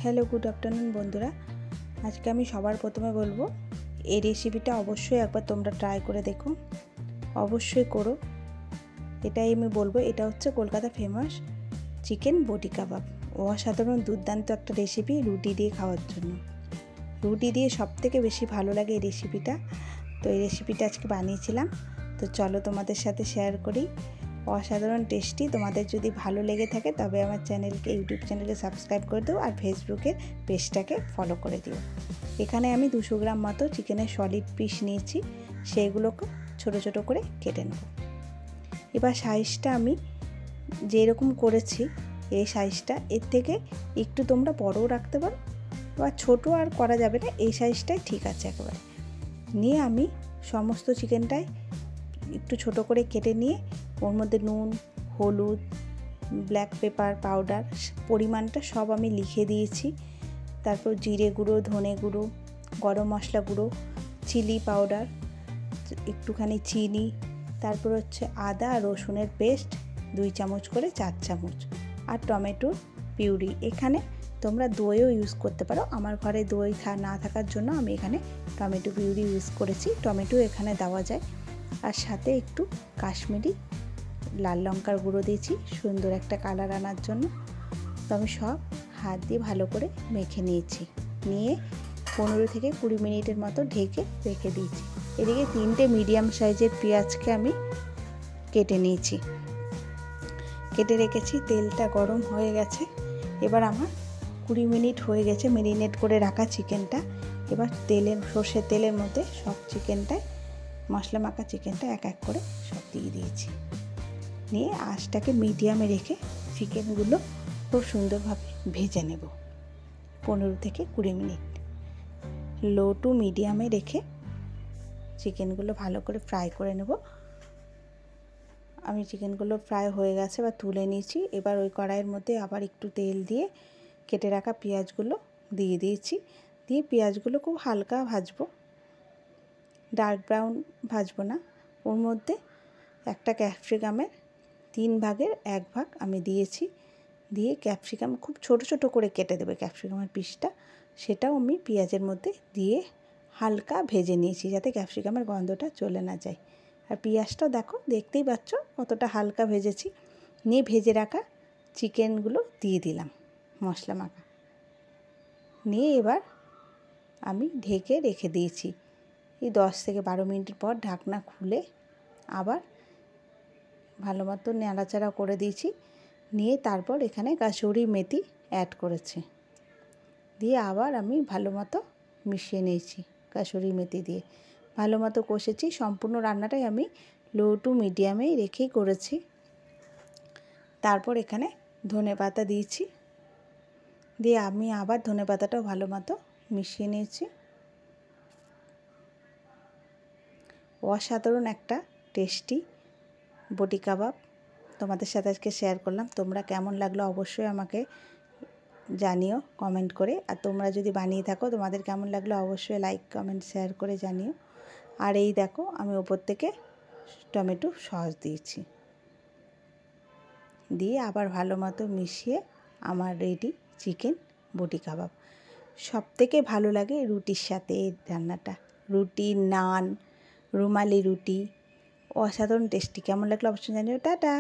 Hello, good afternoon বন্ধুরা। আজকে আমি সবার প্রথমে বলবো এই রেসিপিটা অবশ্যই একবার তোমরা ট্রাই করে দেখো, অবশ্যই করো। এটাই আমি বলবো, এটা হচ্ছে কলকাতা ফেমাস চিকেন বটি কাবাব। অসাধারণ দুর্দান্ত একটা রেসিপি রুটি দিয়ে খাওয়ার জন্য। রুটি দিয়ে সবথেকে বেশি ভালো লাগে এই রেসিপিটা। তো এই রেসিপিটা আজকে বানিয়েছিলাম, তো চলো তোমাদের সাথে শেয়ার করি। অসাধারণ টেস্টি। তোমাদের যদি ভালো লেগে থাকে তবে আমার চ্যানেলকে, ইউটিউব চ্যানেলকে সাবস্ক্রাইব করে দিও আর ফেসবুকের পেজটাকে ফলো করে দিও। এখানে আমি 200 গ্রাম মতো চিকেনের সলিড পিস নিয়েছি, সেইগুলোকে ছোট ছোট করে কেটে নেব। এবার সাইজটা আমি যেরকম করেছি এই সাইজটা, এর থেকে একটু তোমরা বড়ও রাখতে পারো বা ছোটো আর করা যাবে না, এই সাইজটাই ঠিক আছে একেবারে। নিয়ে আমি সমস্ত চিকেনটাই একটু ছোট করে কেটে নিয়ে ওর মধ্যে নুন, হলুদ, ব্ল্যাক পেপার পাউডার পরিমাণটা সব আমি লিখে দিয়েছি। তারপর জিরে গুঁড়ো, ধনে গুঁড়ো, গরম মশলা গুঁড়ো, চিলি পাউডার, একটুখানি চিনি, তারপর হচ্ছে আদা আর রসুনের পেস্ট 2 চামচ করে 4 চামচ, আর টমেটোর পিউরি। এখানে তোমরা দইও ইউজ করতে পারো, আমার ঘরে দই না থাকার জন্য আমি এখানে টমেটো পিউরি ইউজ করেছি। টমেটো এখানে দেওয়া যায়। আর সাথে একটু কাশ্মীরি লাল লঙ্কার গুঁড়ো দিয়েছি সুন্দর একটা কালার আনার জন্য। তো আমি সব হাত দিয়ে ভালো করে মেখে নিয়েছি, নিয়ে 15 থেকে 20 মিনিটের মতো ঢেকে রেখে দিয়েছি। এদিকে 3টে মিডিয়াম সাইজের পেঁয়াজকে আমি কেটে নিয়েছি, কেটে রেখেছি। তেলটা গরম হয়ে গেছে। এবার আমার 20 মিনিট হয়ে গেছে মেরিনেট করে রাখা চিকেনটা। এবার সর্ষের তেলের মধ্যে সব চিকেনটায়, মশলা মাখা চিকেনটা এক এক করে সব দিয়ে দিয়েছি। নিয়ে আঁচটাকে মিডিয়ামে রেখে চিকেনগুলো খুব সুন্দরভাবে ভেজে নেব 15 থেকে 20 মিনিট। লো টু মিডিয়ামে রেখে চিকেনগুলো ভালো করে ফ্রাই করে নেব। আমি চিকেনগুলো ফ্রাই হয়ে গেছে বা তুলে নিয়েছি। এবার ওই কড়াইয়ের মধ্যে আবার একটু তেল দিয়ে কেটে রাখা পেঁয়াজগুলো দিয়ে দিয়েছি। দিয়ে পেঁয়াজগুলো খুব হালকা ভাজবো, ডার্ক ব্রাউন ভাজবো না। ওর মধ্যে একটা ক্যাপসিকামের 3 ভাগের 1 ভাগ আমি দিয়েছি। দিয়ে ক্যাপসিকাম খুব ছোট ছোট করে কেটে দেবে ক্যাপসিকামের পিসটা, সেটাও আমি পেঁয়াজের মধ্যে দিয়ে হালকা ভেজে নিয়েছি যাতে ক্যাপসিকামের গন্ধটা চলে না যায়। আর পেঁয়াজটা দেখো, দেখতেই পাচ্ছ কতটা হালকা ভেজেছি। নিয়ে ভেজে রাখা চিকেনগুলো দিয়ে দিলাম মশলা মাখা, নিয়ে এবার আমি ঢেকে রেখে দিয়েছি। এই 10 থেকে 12 মিনিট পর ঢাকনা খুলে আবার ভালো মতো নাড়াচাড়া করে দিয়েছি। নিয়ে তারপর এখানে কাসুরি মেথি অ্যাড করেছি, দিয়ে আবার আমি ভালো মতো মিশিয়ে নিয়েছি। কাসুরি মেথি দিয়ে ভালো মতো কষেছি। সম্পূর্ণ রান্নাটাই আমি লো টু মিডিয়ামেই রেখেই করেছি। তারপর এখানে ধনেপাতা দিয়েছি, দিয়ে আমি আবার ধনেপাতাটাও ভালো মতো মিশিয়ে নিয়েছি। অসাধারণ একটা টেস্টি বটি কাবাব তোমাদের সাথে আজকে শেয়ার করলাম। তোমরা কেমন লাগলো অবশ্যই আমাকে জানিও কমেন্ট করে। আর তোমরা যদি বানিয়ে থাকো তোমাদের কেমন লাগলো অবশ্যই লাইক, কমেন্ট, শেয়ার করে জানিও। আর এই দেখো আমি ওপর থেকে টমেটো সস দিয়েছি, দিয়ে আবার ভালো মতো মিশিয়ে আমার রেডি চিকেন বটি কাবাব। সবথেকে ভালো লাগে রুটির সাথে এই রান্নাটা। রুটি, নান, রুমালি রুটি, অসাধারণ টেস্টি। কেমন লাগলো অবশ্যই জানিও। টাটা।